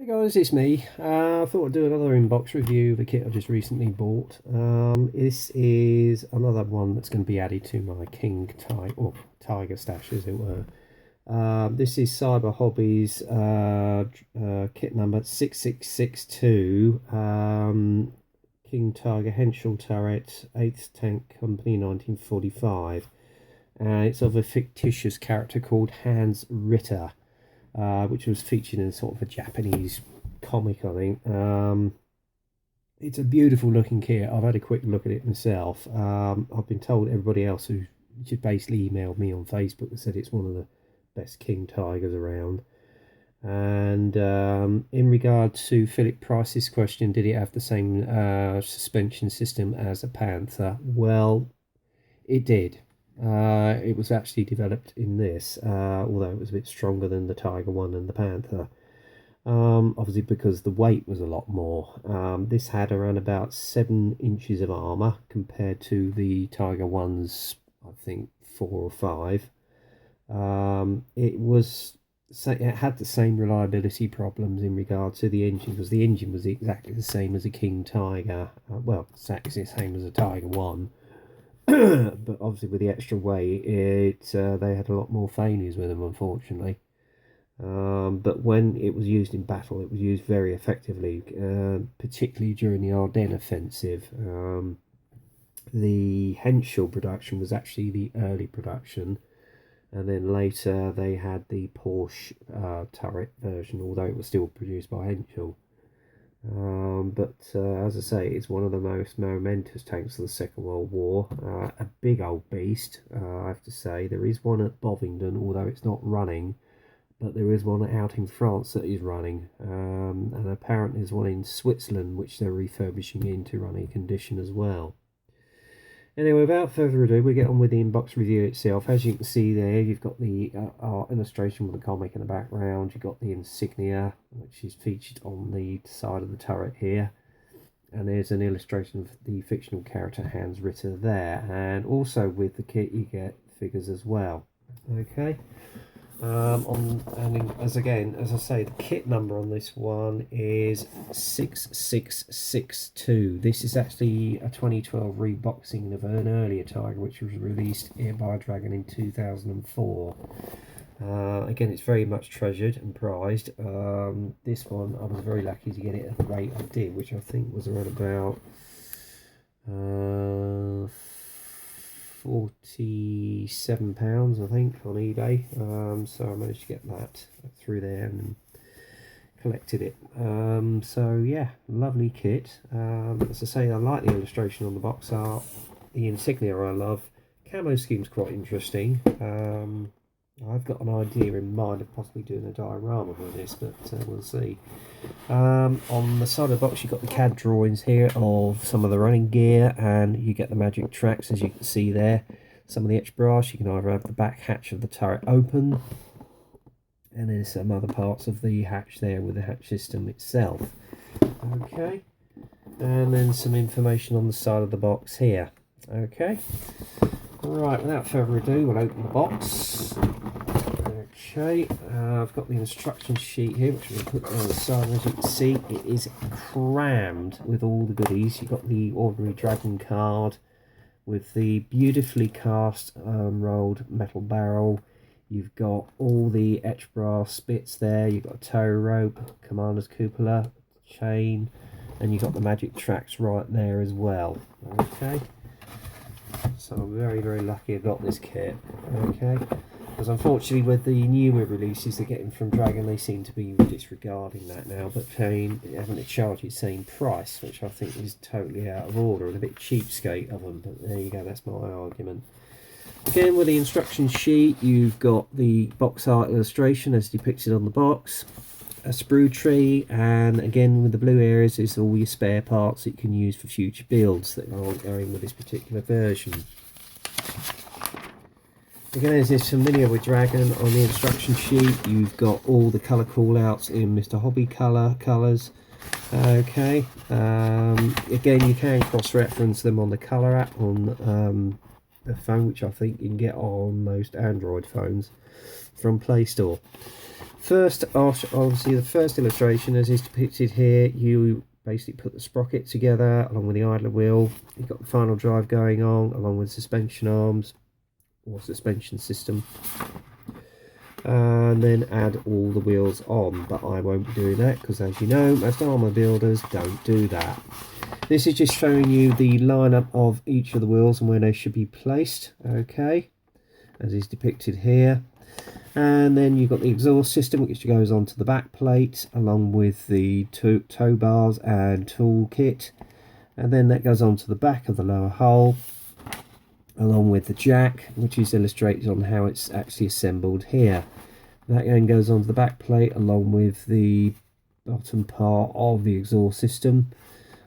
Hey guys, it's me. I thought I'd do another inbox review of a kit I just recently bought. This is another one that's going to be added to my Tiger stash, as it were. This is Cyberhobby's kit number 6662, King Tiger Henschel turret, 8th Tank Company, 1945. It's of a fictitious character called Hans Ritter. Which was featured in sort of a Japanese comic, I think. It's a beautiful looking kit. I've had a quick look at it myself. I've been told everybody else who just basically emailed me on Facebook and said it's one of the best King Tigers around. And in regard to Philip Price's question, did it have the same suspension system as a Panther? Well, it did. It was actually developed in this, although it was a bit stronger than the Tiger 1 and the Panther. Obviously because the weight was a lot more. This had around about 7 inches of armour compared to the Tiger 1's, I think, 4 or 5. It had the same reliability problems in regard to the engine, because the engine was exactly the same as a King Tiger. Well, exactly the same as a Tiger 1. But obviously with the extra weight, they had a lot more failures with them, unfortunately. But when it was used in battle, it was used very effectively, particularly during the Ardennes offensive. The Henschel production was actually the early production, and then later they had the Porsche turret version, although it was still produced by Henschel. As I say, it's one of the most momentous tanks of the Second World War. A big old beast, I have to say. There is one at Bovingdon, although it's not running, but there is one out in France that is running. And apparently there's one in Switzerland, which they're refurbishing into running condition as well. Anyway, without further ado, we get on with the inbox review itself. As you can see there, you've got the art illustration with the comic in the background. You've got the insignia, which is featured on the side of the turret here. And there's an illustration of the fictional character Hans Ritter there. And also with the kit, you get figures as well. Okay. As I say, the kit number on this one is 6662. This is actually a 2012 reboxing of an earlier Tiger, which was released here by Dragon in 2004. Again, it's very much treasured and prized. This one, I was very lucky to get it at the rate I did, which I think was around about £47, I think, on eBay. So I managed to get that through there and collected it. So yeah, lovely kit. As I say, I like the illustration on the box art. The insignia I love. Camo scheme's quite interesting. I've got an idea in mind of possibly doing a diorama with this, but we'll see. On the side of the box, you've got the CAD drawings here of some of the running gear, and you get the magic tracks, as you can see there. Some of the etch brass, you can either have the back hatch of the turret open, and then some other parts of the hatch there with the hatch system itself. Okay, and then some information on the side of the box here. Okay, right, without further ado, we'll open the box. Okay, I've got the instruction sheet here, which we'll put on the side. As you can see, it is crammed with all the goodies. You've got the ordinary Dragon card with the beautifully cast rolled metal barrel. You've got all the etch brass bits there. You've got a tow rope, commander's cupola, chain, and you've got the magic tracks right there as well. Okay, so I'm very, very lucky I got this kit. Okay. Because unfortunately with the newer releases they're getting from Dragon, they seem to be disregarding that now, but having to charge the same price, which I think is totally out of order and a bit cheapskate of them. But there you go, that's my argument. Again, with the instruction sheet, you've got the box art illustration as depicted on the box, a sprue tree, and again with the blue areas is all your spare parts that you can use for future builds that aren't going with this particular version. Again, as is familiar with Dragon, on the instruction sheet you've got all the colour callouts in Mr. Hobby colours. Okay, again you can cross-reference them on the colour app on the phone, which I think you can get on most Android phones from Play Store. First, obviously the first illustration as is depicted here, you basically put the sprocket together along with the idler wheel. You've got the final drive going on along with suspension arms or suspension system, and then add all the wheels on, but I won't be doing that because, as you know, most armour builders don't do that. This is just showing you the lineup of each of the wheels and where they should be placed, okay, as is depicted here. And then you've got the exhaust system, which goes onto the back plate along with the tow bars and tool kit, and then that goes onto the back of the lower hull along with the jack, which is illustrated on how it's actually assembled here. That then goes onto the back plate along with the bottom part of the exhaust system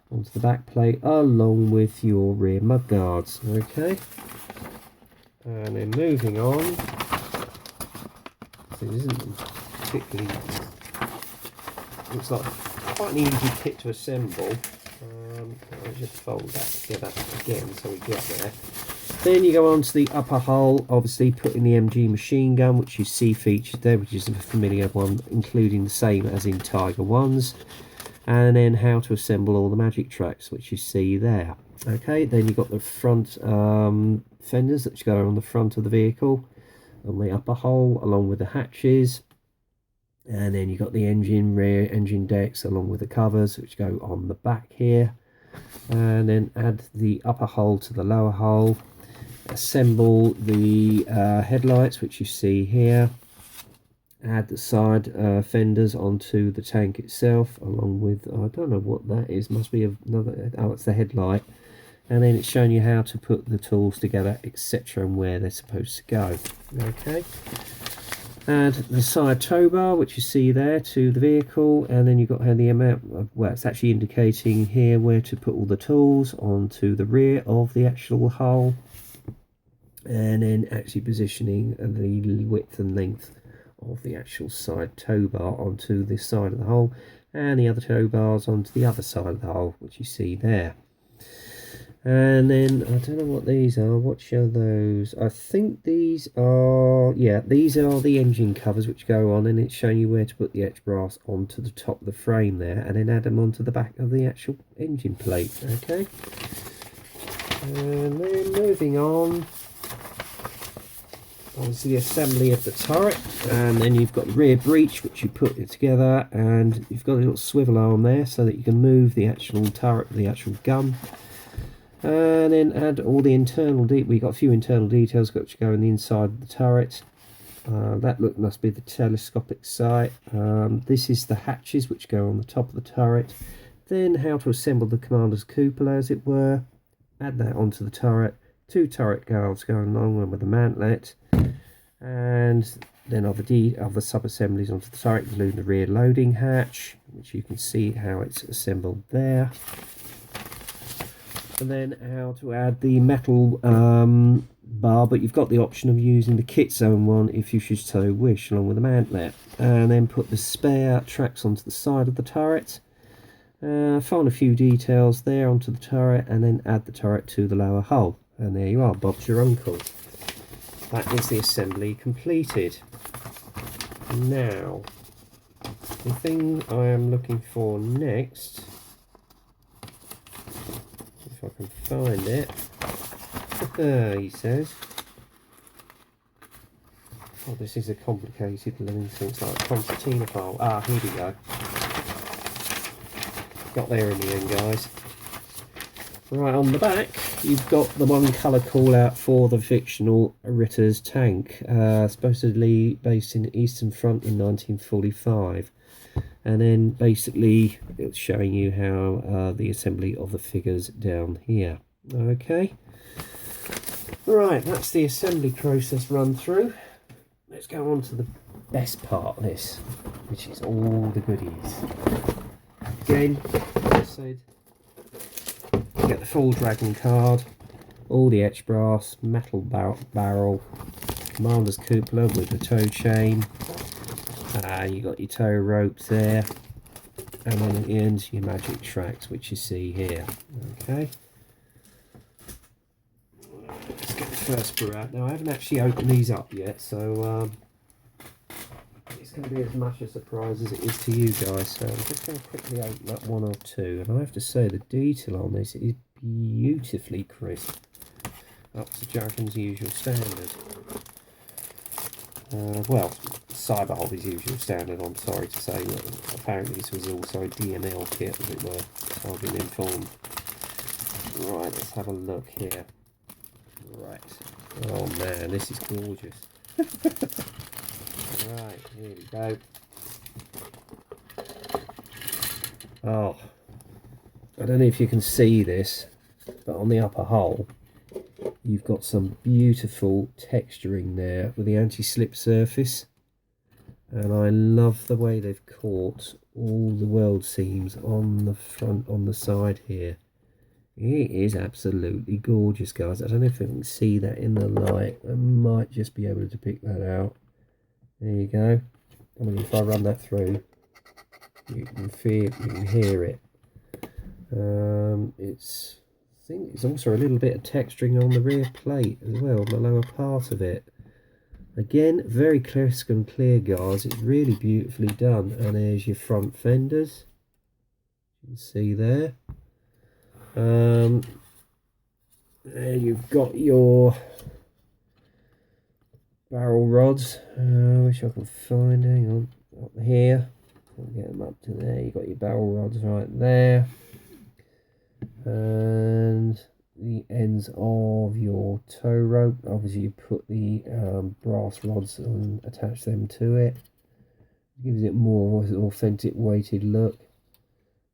onto the back plate along with your rear mud guards, okay. And then moving on, it isn't particularly, looks like quite an easy kit to assemble. I'll just fold that together again so we get there. Then you go on to the upper hull, obviously putting the MG machine gun, which you see featured there, which is a familiar one, including the same as in Tiger 1's. And then how to assemble all the magic tracks, which you see there. Okay, then you've got the front fenders that go on the front of the vehicle on the upper hull along with the hatches, and then you've got the rear engine decks along with the covers which go on the back here, and then add the upper hull to the lower hull, assemble the headlights which you see here, add the side fenders onto the tank itself along with, I don't know what that is, must be another, oh, it's the headlight. And then it's showing you how to put the tools together, etc., and where they're supposed to go. Okay. Add the side tow bar, which you see there, to the vehicle, and then you've got the amount of, well, it's actually indicating here where to put all the tools onto the rear of the actual hull, and then actually positioning the width and length of the actual side tow bar onto this side of the hull, and the other tow bars onto the other side of the hull, which you see there. And then I don't know what these are. What show those? I think these are, yeah, these are the engine covers which go on, and it's showing you where to put the edge brass onto the top of the frame there, and then add them onto the back of the actual engine plate. Okay. And then moving on, obviously the assembly of the turret, and then you've got the rear breech which you put it together, and you've got a little swivel arm there so that you can move the actual turret, the actual gun. And then add all the internal we've got a few internal details which go on the inside of the turret. That look must be the telescopic sight. This is the hatches which go on the top of the turret. Then how to assemble the commander's cupola, as it were. Add that onto the turret. 2 turret guards going along with the mantlet, and then of the sub-assemblies onto the turret, including the rear loading hatch, which you can see how it's assembled there. And then how to add the metal bar, but you've got the option of using the kit zone one if you should so wish, along with the mantlet. And then put the spare tracks onto the side of the turret. Find a few details there onto the turret, and then add the turret to the lower hull. And there you are, Bob's your uncle. That is the assembly completed. Now, the thing I am looking for next, if I can find it, he says, oh, this is a complicated living thing, it's like a concertina file. Ah, here we go. Got there in the end, guys. Right, on the back, you've got the one colour call out for the fictional Ritter's tank, supposedly based in Eastern Front in 1945. And then basically it's showing you how the assembly of the figures down here. Okay, right, that's the assembly process run through. Let's go on to the best part of this, which is all the goodies. Again, as I said, you get the full dragon card, all the etch brass, metal barrel, commander's cupola with the tow chain. You got your tow ropes there, and then at the end your magic tracks, which you see here. Okay, let's get the first sprue out. Now I haven't actually opened these up yet, so it's going to be as much a surprise as it is to you guys. So I'm just going to quickly open up one or two, and I have to say the detail on this is beautifully crisp, up to Jargon's usual standard. Well, Cyberhobby's usual standard, I'm sorry to say. Apparently this was also a DML kit, as it were, so I've been informed. Right, let's have a look here. Right. Oh man, this is gorgeous. Right, here we go. Oh, I don't know if you can see this, but on the upper hull, you've got some beautiful texturing there with the anti-slip surface. And I love the way they've caught all the weld seams on the front, on the side here. It is absolutely gorgeous, guys. I don't know if you can see that in the light. I might just be able to pick that out. There you go. I mean, if I run that through, you can feel, you can hear it. I think it's also a little bit of texturing on the rear plate as well, the lower part of it. Again, very crisp and clear, guys. It's really beautifully done. And there's your front fenders. You can see there. There you've got your barrel rods. Which I can find. Hang on, up here. Can't get them up to there. You've got your barrel rods right there. And the ends of your tow rope. Obviously, you put the brass rods and attach them to it. Gives it more an authentic weighted look.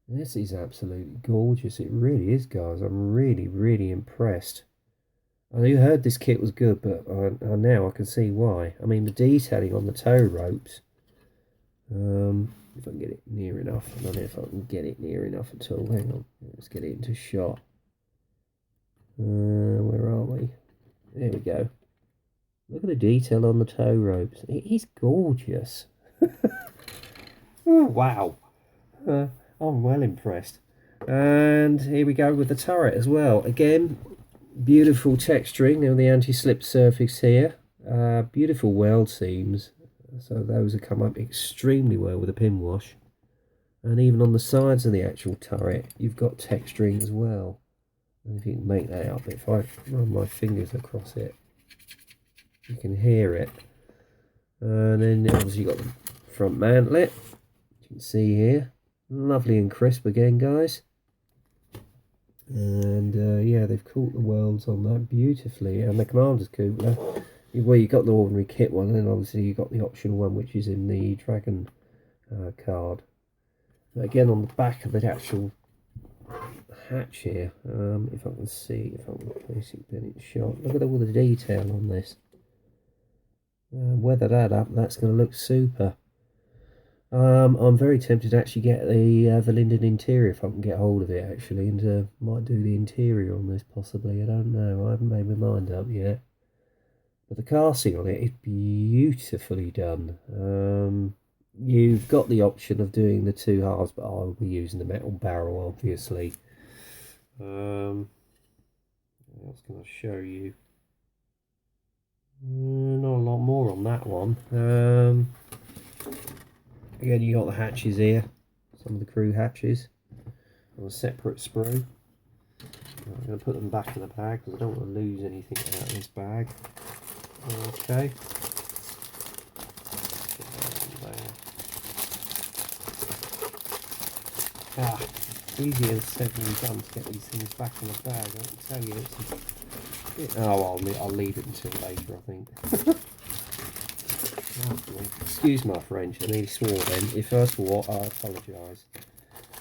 This is absolutely gorgeous. It really is, guys. I'm really impressed. I heard this kit was good, but now I can see why. I mean, the detailing on the tow ropes. If I can get it near enough. I don't know if I can get it near enough at all. Hang on. Let's get it into shot. Where are we? There we go. Look at the detail on the tow ropes. It is gorgeous. Oh, wow. I'm well impressed. And here we go with the turret as well. Again, beautiful texturing of the anti-slip surface here. Beautiful weld seams. So those have come up extremely well with a pin wash. And even on the sides of the actual turret, you've got texturing as well. And if you can make that out, but if I run my fingers across it, you can hear it. And then obviously you've got the front mantlet. You can see here. Lovely and crisp again, guys. And yeah, they've caught the welds on that beautifully. And the commander's cupola, well, you've got the ordinary kit one, and then obviously you've got the optional one, which is in the Dragon card. But again, on the back of the actual hatch here, if I can see, if I can place it in its shot, look at all the detail on this. Weather that up, that's going to look super. I'm very tempted to actually get the Linden interior if I can get hold of it, actually, and might do the interior on this possibly. I don't know, I haven't made my mind up yet. But the casting on it is beautifully done. You've got the option of doing the two halves, but I'll be using the metal barrel, obviously. What else can I show you? Not a lot more on that one. Again, you got the hatches here, some of the crew hatches on a separate sprue. I'm going to put them back in the bag because I don't want to lose anything out of this bag. Okay. Easier said than done to get these things back in the bag. I can tell you it's I'll leave it until later, I think. Excuse my French, I nearly swore then. First of all, I apologise.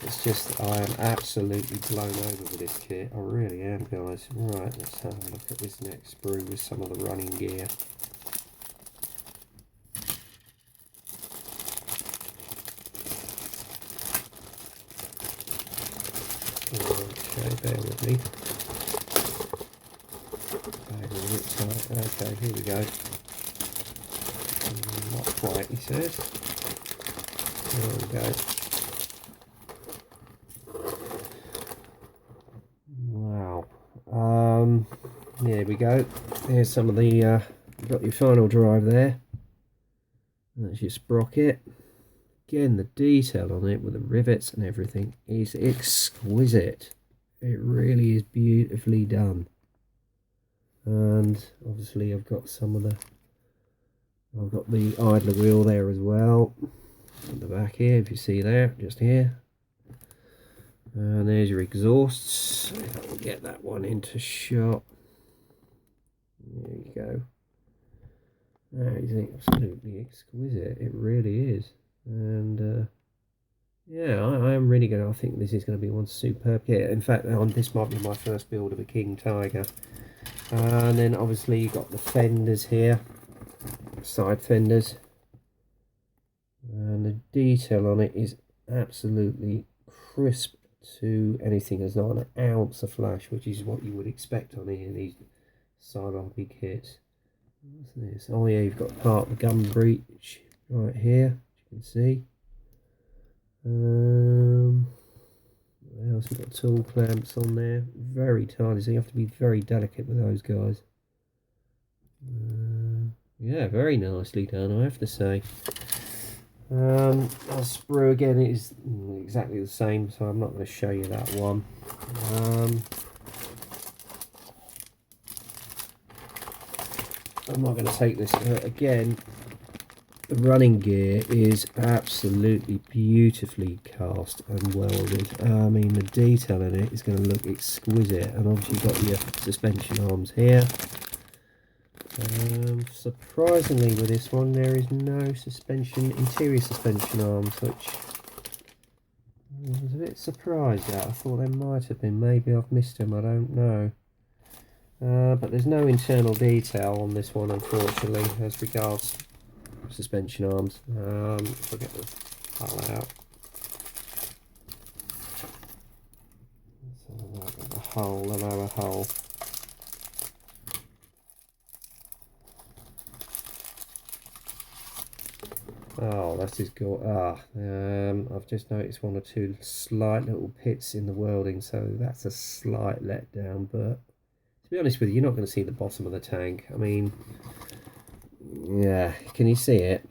It's just, I am absolutely blown over with this kit. I really am, guys. Right, let's have a look at this next sprue with some of the running gear. Okay, bear with me. Okay, here we go. Not quite, he says. There we go. Wow. There we go. Here's some of the, you've got your final drive there. That That's your sprocket. Again, the detail on it with the rivets and everything is exquisite. It really is beautifully done. And obviously I've got the idler wheel there as well at the back here, if you see there, just here. And there's your exhausts. If I can get that one into shot. There you go. That is absolutely exquisite. It really is. And yeah, I am really I think this is going to be one superb kit. In fact, this might be my first build of a King Tiger. And then obviously you've got the fenders here, side fenders, and the detail on it is absolutely crisp to anything. There's not an ounce of flash, which is what you would expect on any of these Cyberhobby kits. What's this? Oh yeah, you've got part of the gum breech right here, as you can see. What else? We've got tool clamps on there, very tiny, so you have to be very delicate with those guys. Yeah, very nicely done, I have to say. Our sprue again is exactly the same, so I'm not going to show you that one. I'm not going to take this again. The running gear is absolutely beautifully cast and welded. I mean, the detail in it is going to look exquisite. And obviously you've got your suspension arms here. Surprisingly with this one, there is no interior suspension arms, which I was a bit surprised at. I thought there might have been. Maybe I've missed them, I don't know. But there's no internal detail on this one, unfortunately, as regards suspension arms. If I get the hull out. So the hull, the lower hull. Oh, that is good. I've just noticed one or two slight little pits in the welding, so that's a slight letdown. But to be honest with you, you're not going to see the bottom of the tank. I mean, yeah, can you see it?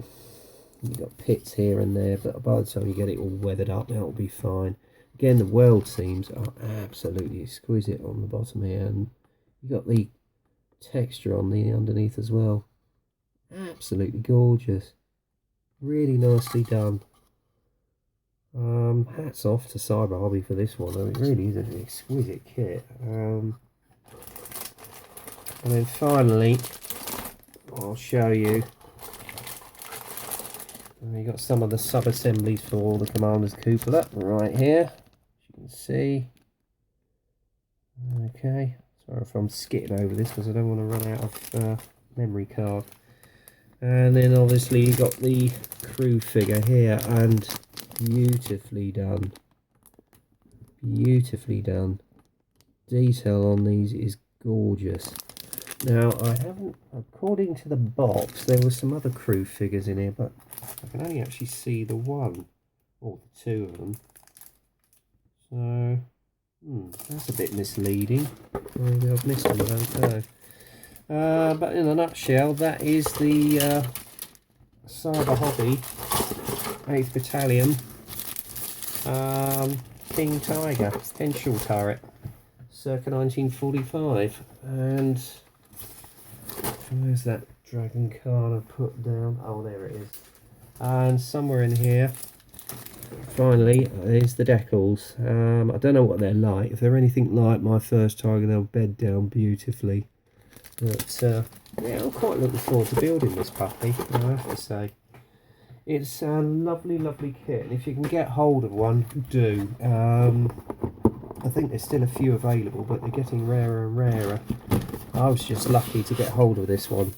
You've got pits here and there, but by the time you get it all weathered up, that'll be fine. Again, the weld seams are absolutely exquisite on the bottom here, and you've got the texture on the underneath as well. Absolutely gorgeous. Really nicely done. Hats off to Cyberhobby for this one. I mean, it really is an exquisite kit. And then finally, I'll show you. You've got some of the sub-assemblies for all the Commander's Cupola right here, as you can see. Okay, sorry if I'm skipping over this because I don't want to run out of memory card. And then obviously you've got the crew figure here, and beautifully done. Beautifully done. Detail on these is gorgeous. Now, I haven't, according to the box, there were some other crew figures in here, but I can only actually see the one, or the two of them. So, that's a bit misleading. Maybe I've missed them, I don't know. But in a nutshell, that is the Cyberhobby 8th Battalion King Tiger Henschel turret, circa 1945. And where's that dragon card I put down? Oh, there it is. And somewhere in here, finally, is the decals. I don't know what they're like. If they're anything like my first Tiger, they'll bed down beautifully. But yeah, I'm quite looking forward to building this puppy, I have to say. It's a lovely, lovely kit, and if you can get hold of one, do. I think there's still a few available, but they're getting rarer and rarer. I was just lucky to get hold of this one.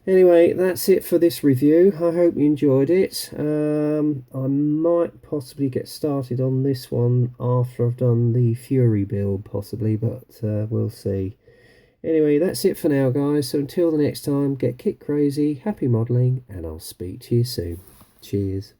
Anyway, that's it for this review. I hope you enjoyed it. I might possibly get started on this one after I've done the Fury build, possibly, but we'll see. Anyway, that's it for now, guys. So until the next time, get kit crazy, happy modelling, and I'll speak to you soon. Cheers.